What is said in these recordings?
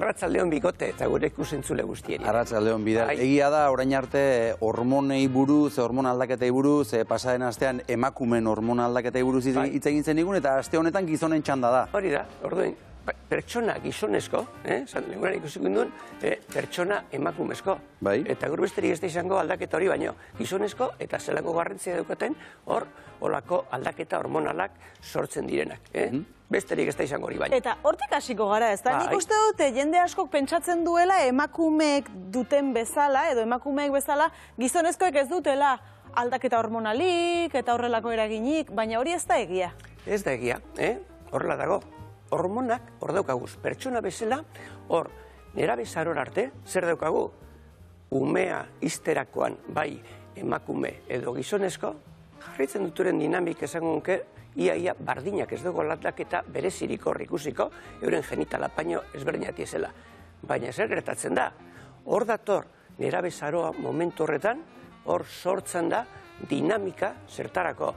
Arratsaldeon bikote eta gure ikusentzule guztieri. Arratsaldeon Bidal. Egia da orain arte hormonei buruz, hormon aldaketei buruz, pasaden astean emakumeen hormon aldaketei buruz hitz egin zenigun eta aste honetan gizonen txanda da. Hori da, orduan, pertsona gizonezko, lehenan ikusiko induen, pertsona emakumezko. Eta gaur besterik ez da izango aldaketa hori baino. Gizonezko eta zelako garrantzia daukaten hor olako aldaketa hormonalak sortzen direnak. Besterik ez da izango hori baino. Eta hortik hasiko gara, ez da? Nik uste dute jende askok pentsatzen duela emakumeek duten bezala, edo emakumeek bezala, gizonezkoek ez dutela aldaketa hormonalik eta horrelako eraginik, baina hori ez da egia. Ez da egia, horrela dago. Hormonak hor daukaguz, pertsona bezala, hor nerabezaror arte, zer daukagu? Umea izterakoan, bai emakume edo gizonezko, jarritzen duturen dinamik esango nuke, ia bardinak ez dugu aldaketa berezirik hor ikusiko, euren genitala paino ezberdinati ezela. Baina zer gertatzen da, hor dator nerabezaroa momentu horretan, hor sortzen da dinamika zertarako.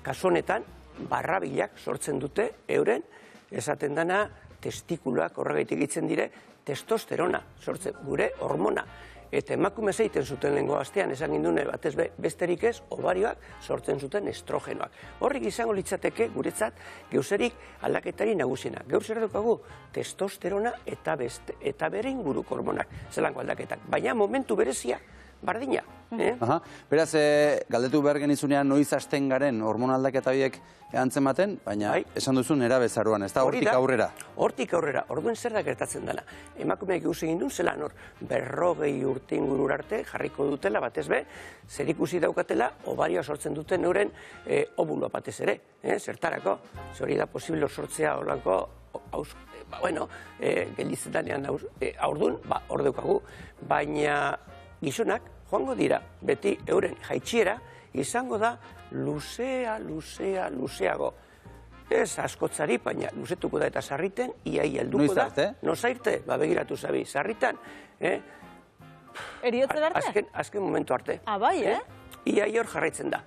Kasu honetan, barrabilak sortzen dute euren, esaten dana testikuluak horregaitik itzen dire, testosterona sortzen, gure hormona. Eta emakume zeiten zuten lehengo astean, esan gindune batez besterik ez, ovarioak sortzen zuten estrogenoak. Horrik izango litzateke guretzat geuzerik aldaketari nagusina. Gaur zer dukagu testosterona eta bere inguruko hormonak, zelango aldaketak. Baina momentu berezia, bardina. Beraz, galdetu behar genizunean noiz hasten garen hormon aldaketa horiek antzematen, baina esan duzu nerabezaroan, ez da hortik aurrera? Hortik aurrera, orduen zer da gertatzen dela. Emakumeak ikusi egin duen, zelan hor 40 urte ingurura arte jarriko dutela, batez be, zer ikusi daukatela, ovarioa sortzen duten euren obuloa batez ere, zertarako, hori da posible sortzea holanko, gelditzen danean aurdun, hor daukagu, baina gizonak joango dira, beti euren jaitxiera, izango da luzeago. Ez askotzari, baina luzetuko da eta sarriten, ia helduko da. Noiz arte? Noiz arte, begiratu zabi, sarritan. Eriotzen arte? Azken momentu arte. Bai, Ia hor jarraitzen da.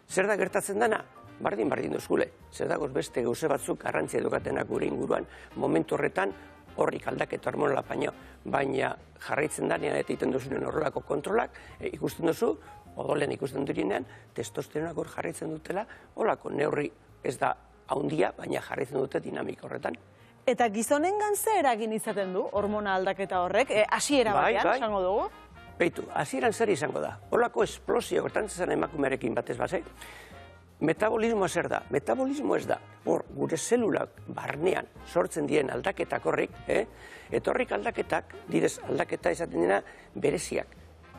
Zer da gertatzen dana? Bardin duzkule. Zer dagoz beste gauze batzuk garrantzia edukatenak gure inguruan, momentu horretan, horrik aldaketa hormonala baina jarraitzen danean eta egiten duzunen horrelako kontrolak, ikusten duzu, odolen ikusten durenean, testosteronak hor jarraitzen dutela, horrelako neurri ez da haundia, baina jarraitzen dute dinamika horretan. Eta gizonengan zer eragin izaten du hormona aldaketa horrek, hasiera batean, esango dugu? Beitu, hasieran zer izango da, horrelako esplosio gertatzen zen emakumearekin batez base, metabolismoa zer da? Metabolismo ez da, hor gure zelulak barnean sortzen diren aldaketak horrik, eta horrik aldaketak, direz aldaketa esaten dena bereziak.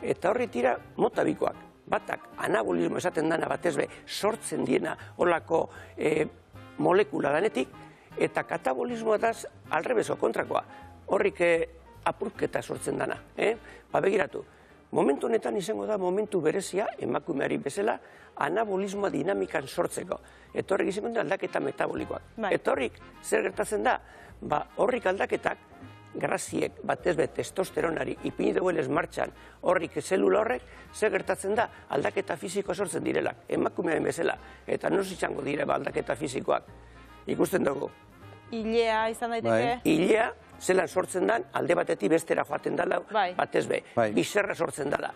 Eta horri tira mota bikoak, batak anabolismo esaten dena batez be sortzen diena horlako molekula danetik, eta katabolismoa da alrebezo kontrakoa, horrik apurketa sortzen dena. Begiratu, momentu honetan izango da momentu berezia emakumeari bezala anabolismoa dinamikan sortzeko. Eta horrik izango da aldaketa metabolikoak. Eta horrik zer gertatzen da? Horrik aldaketak, graziek batez be testosteronari ipini duelez martxan horrik zelula horrek, zer gertatzen da? Aldaketa fisiko sortzen direlak, emakumearen bezala. Eta noz izango dire aldaketa fisikoak? Ikusten dugu. Ilea izan daiteke? Ilea, zelan sortzen dan, alde batetik bestera joaten dala, batez be, bizerra sortzen dala,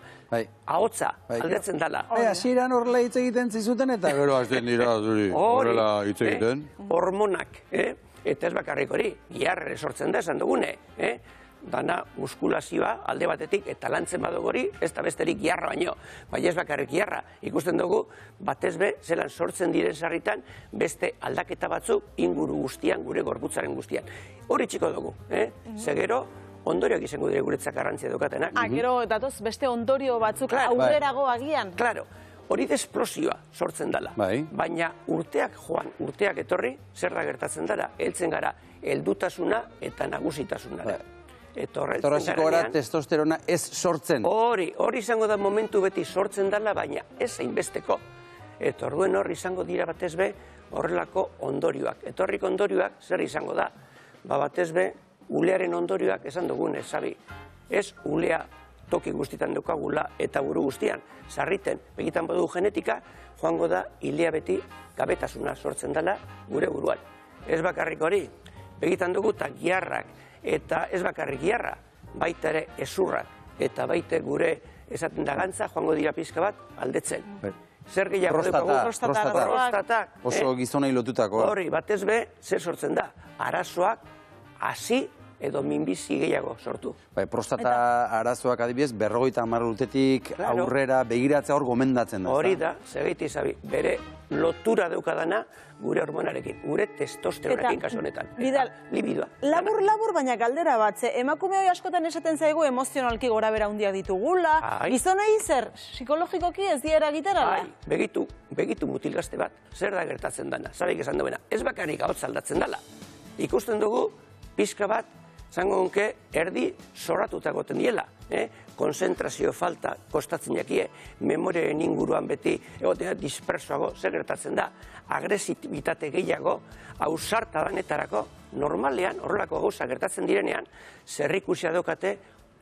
ahotsa aldatzen dala. Hasieran horrela hitz egiten zizuten eta gero hasten dira horrela hitz egiten. Hormonak, eta ez bakarrik hori, giarre sortzen da esan dugune, dana muskulazioa alde batetik eta lantzen badugu hori, ez da besterik giarra baino, baina ez bakarrik giarra, ikusten dugu, batez be, zelan sortzen diren sarritan, beste aldaketa batzuk inguru guztian, gure gorputzaren guztian. Hori txiko dugu, zegero, ondorioak izango dire guretzak garrantzia dukatenak. Gero, datoz, beste ondorio batzuk aurrerago agian? Klaro, hori desplosioa sortzen dela, baina urteak joan, urteak etorri, zer da gertatzen dara, heltzen gara, heldutasuna eta nagusitasunara. Torraziko gara testosterona ez sortzen. Hori izango da momentu beti sortzen dela, baina ez hainbesteko. Eta orduen hori izango dira batez be horrelako ondorioak. Eta horrik ondorioak zer izango da? Batez be, ulearen ondorioak esan dugune, zabi. Ez ulea toki guztitan daukagula eta buru guztian. Sarriten, begitan badu genetika, joango da hilea beti gabetasuna sortzen dela gure buruan. Ez bakarrik hori, begitan dugu eta giarrak Eta ez bakarrik jarra, baita ere ezurrak, eta baita gure esaten da gantza, joango dira pizka bat aldetzen. Zer gehiago dugu? Prostata. Oso gizonei lotutako. Hori, batez be, zer sortzen da? Arazoak hasi edo minbizi gehiago sortu. Prostata arazoak adibidez, 50 urtetik aurrera begiratzea hor gomendatzen da. Hori da, zegeiti zabi, bere lotura deukadana gure hormonarekin, gure testosteronekin kasu honetan. Bidal, libidoa. Labur, baina galdera bat, emakume hori askotan esaten zaigu emozionalki gora bera handiak ditugula, gizonei zer, psikologikoki ez diera gitarala? Begitu mutilgazte bat, zer da gertatzen dana, zabik esan duena, ez bakarrik ahotz aldatzen dela. Ikusten dugu, pizka bat, zango honke, erdi zorratutako tendiela. Konzentrazio falta kostatzen jakie, memoriaren inguruan beti egotea dispersoago, zer gertatzen da, agresibitate gehiago, ausarta danetarako, normalean, horrelako gauza gertatzen direnean, zerrikusia daukate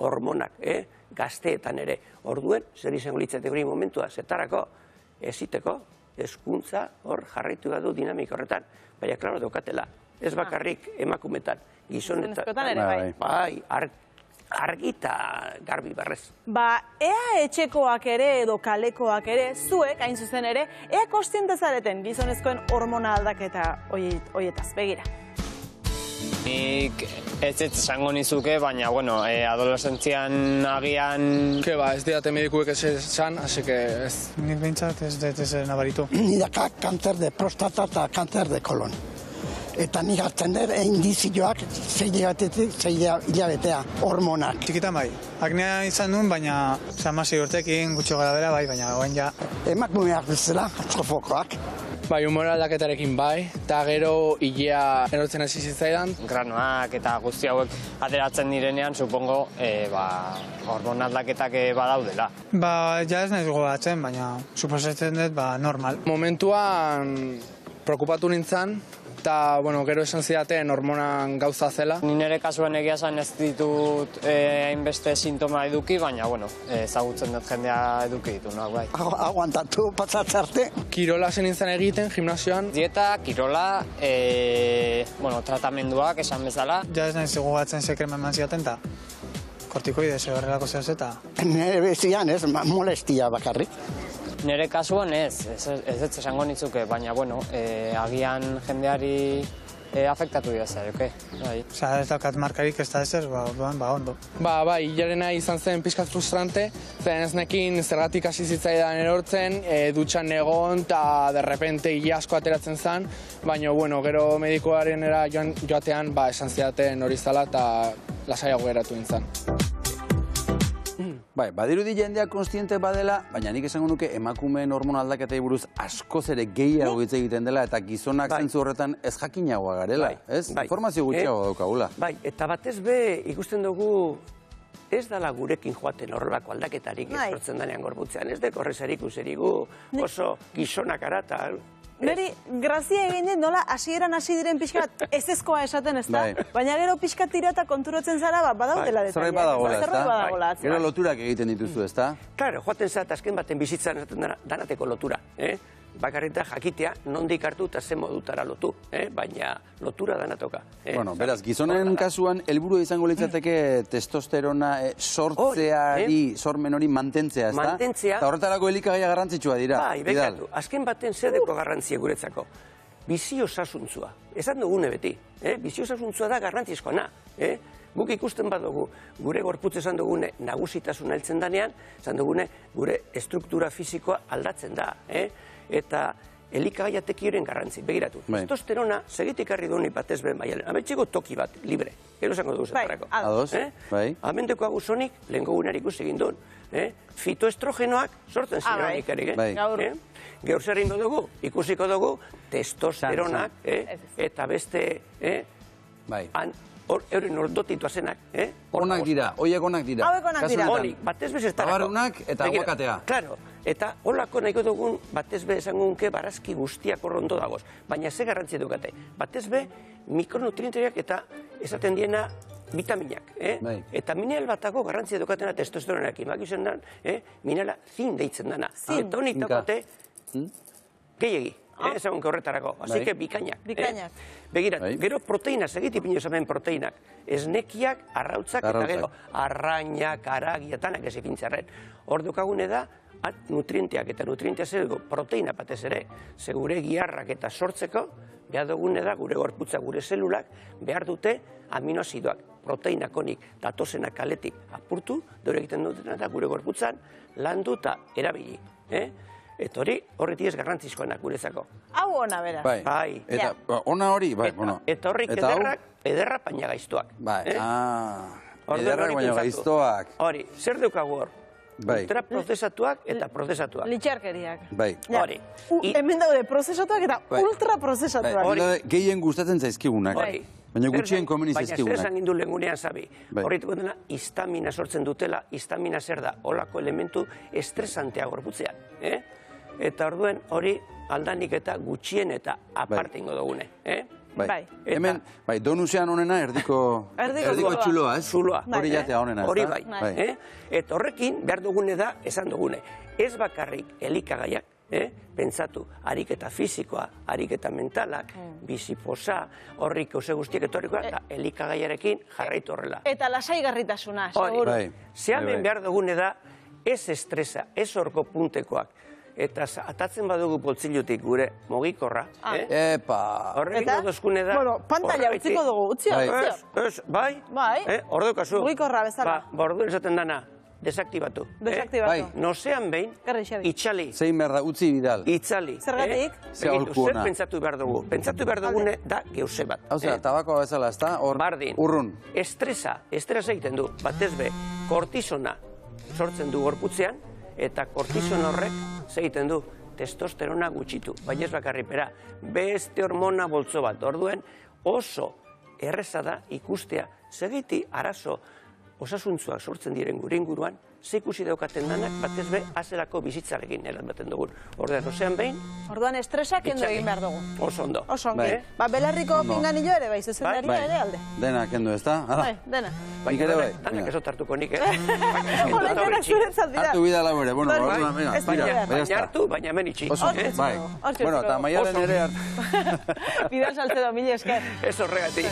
hormonak, gazteetan ere. Orduen, zer izango litzate hori momentua, zetarako, eziteko, hezkuntza hor jarraitu du dinamika horretan, baina, klaro, daukatela. Ez bakarrik emakumetan, gizonetan, bai, argita garbi berrez. Ea etxekoak ere edo kalekoak ere, zuek, hain zuzen ere, ea kostiente zareten gizonezkoen hormona aldaketa hoietaz, begira. Nik ez esango nizuke, baina, bueno, adolescentzian agian... Ez diate medikuek ez esan, así que ez. Nik behintzat ez nabaritu. Nidaka kanter de prostata eta kanter de kolon. Eta nik hartzen dut indizioak 6 hilabetea hormonak. Txikitan bai, aknea izan duen, baina 16 urtekin gutxo gara bera bai, baina goen ja. Emakumeak bezala, atrofokoak. Bai, humora aldaketarekin bai, eta gero hilea erortzen hasi zitzaidan. Granoak eta guzti hauek ateratzen direnean, supongo, hormona aldaketak badaudela. Ja ez nahiz gogatzen, baina suposatzen dut, normal. Momentuan preokupatu nintzen, eta, gero esan zidaten hormonan gauza zela. Ni nire kasuan egia esan ez ditut hainbeste sintoma eduki, baina, ezagutzen dut jendea eduki ditu, bai. Aguantatu, pasatzarte. Kirola zen nintzen egiten, gimnasioan. Dieta, kirola, tratamenduak esan bezala. Ja ez nahiz gogatzen sekremen eman zidaten, eta kortikoidez horrelako zehaz eta. Nire bezian ez, molestia bakarrik. Nire kasuan ez esango nitzuke, baina, agian jendeari afektatu dira zaioke. Osa, ez daukat markarik ez da ezer, ondo. Bai, hilarena izan zen pixkat frustrante, zen ez nekin zergatik hasi zitzaidan erortzen, dutxan egon, eta derrepente hile asko ateratzen zen, baina, gero medikoaren joatean, esan zidaten hori zala, eta lasaiago geratu nintzen. Bai, badirudi jendeak konstiente badela, baina nik esango nuke emakumeen hormona aldaketei buruz askoz ere gehiago hitz egiten dela eta gizonak zentzu horretan ez jakinagoa garela, ez? Informazio gutxiago daukagula. Bai, eta batez be ikusten dugu ez dala gurekin joaten horrelako aldaketarik sortzen danean gorputzean, ez deko horrezarik userigu oso gizonak ara eta... Neri, grazia egin den, nola, hasieran hasi diren pixkat ezezkoa esaten, ez da? Baina gero pixkat tira eta konturatzen zara, badaudela detaileak. Zerbait badagoela, ez da? Gero Bai. loturak egiten dituzu, ez da? Claro, joaten zat, azken baten bizitzan esaten danateko lotura. Bakarrik da jakitea, nondik hartu eta ze modutara lotu, baina lotura danatoka. Bueno, beraz, gizonen kasuan, helburua izango litzateke testosterona sortzeari, sormen hori mantentzea, ez da? Mantentzea. Eta horretarako elikagaia garrantzitsua dira. Bai, bekatu, azken baten zerdeko garrantzia guretzako. Bizi osasuntzua. Esan dugune beti, bizi osasuntzua da garrantzizkoana. Guk ikusten badugu, gure gorputz esan dugune nagusitasun heltzen danean, esan dugune gure estruktura fisikoa aldatzen da. Eta elikagaia tekioren garrantzi, begiratu. Testosterona, segitik harri duen batez behen baialen. Ametxeko toki bat, libre. Gero esango dugu zetarako. Ados, bai. Amendeko agusonik, lehen gogunar ikusi egin duen. Fitoestrogenoak sortzen ziren ikarik. Gero zer ingo dugu, ikusiko dugu, testosteronak, eta beste, euren ordotitu azenak. Onak dira, oiek onak dira. Hauek onak dira. Honik, batez bez ez tarako. Abarunak eta aguakatea. Claro, eta holako nahiko dugun, batez be esango unke barazki guztiak horrondo dagoz. Baina ze garrantzi dukate. Batez be, mikronutrienteriak eta esaten diena vitaminak. Eta mineral batako garrantzia dukatena testosteronarekin. Bak izan da, minerala zin deitzen dana. Eta honik daukate, gehiegi. ezagun horretarako. Así que bikainak. Bikainak. Begirat, gero proteina, segit ipinio esamen proteinak. Esnekiak, arrautzak, eta gero arrainak, aragiatanak ez ipintzarren. Hor dukagune da, nutrienteak eta nutrientea zego proteina batez ere, segure giharrak eta sortzeko, behar dugune da gure gorputza, gure zelulak, behar dute aminoazidoak, proteinakonik, datozenak kaletik apurtu, dure egiten dutena da gure gorputzan, landu eta erabili. Eta hori, horreti ez garrantzizkoenak guretzako. Hau ona, beraz. Bai. Eta ona hori, bai, bueno. Eta horrik ederrak baina gaiztoak. Bai, ederrak baina gaiztoak. Hori, zer deukagu hor? Ultraprozesatuak eta prozesatuak. Litxarkeriak. Bai. Hori. Hemen daude prozesatuak eta ultraprozesatuak. Gehien gustatzen zaizkigunak. Hori. Baina gutxien komeni zaizkigunak. Baina zer esan gindu lehengunean zabi. Horretuko dena, histamina sortzen dutela, histamina zer da, holako elementu estresantea gorputzean. Eta orduen hori aldanik eta gutxien eta aparte ingo dugune. Bai. Hemen, donusean honena erdiko txuloa, ez? Zuloa. Hori jatea honena, ez da? Hori bai. Eta horrekin behar dugune da, esan dugune, ez bakarrik elikagaiak, pentsatu, ariketa fizikoa, ariketa mentalak, biziposa, horrik ose guztiak etorrikoa, eta elikagaiarekin jarraitu horrela. Eta lasaigarritasuna, seguru. Zehamen behar dugune da, ez estresa, ez horko puntekoak, eta atatzen badugu poltzilutik gure mogikorra, horrekin dozkune da... Bueno, pantalla utziko dugu, utzio. Bai, hor dukazu. Mogikorra bezala. Borduen esaten dana, desaktibatu. Nozean behin, itxali. Zein behar da, utzi bidal. Itzali. Zergatik? Zer pentsatu behar dugu. Pentsatu behar dugune da geuse bat. Hau zera, tabakoa bezala, ez da? Bardin. Urrun. Estresa egiten du. Batez be, kortisona sortzen du gorputzean, eta kortison horrek egiten du testosterona gutxitu. Baina ez bakarri pera, beste hormona boltzo bat. Orduen oso erreza da ikustea segiti arazo osasuntzuak sortzen diren gure inguruan, ze ikusi daukaten danak, batez be, azerako bizitzarekin eramaten dugun. Ordean, ozean behin... Orduan, estresak kendu egin behar dugu. Oso ondo. Oso ondo. Belarriko pinganillo ere, bai, zuzendaria ere alde. Dena kendu, ez da? Bai, dena. Nik ere bai. Danak ez otartuko nik, Hola, denak zuretzat dira. Hartu bida lau ere, bueno, baina hartu, baina hemen itxi. Bai. Bueno, eta maialen ere hartu. Bidan Salcedo, mila esker. Ez horregatik.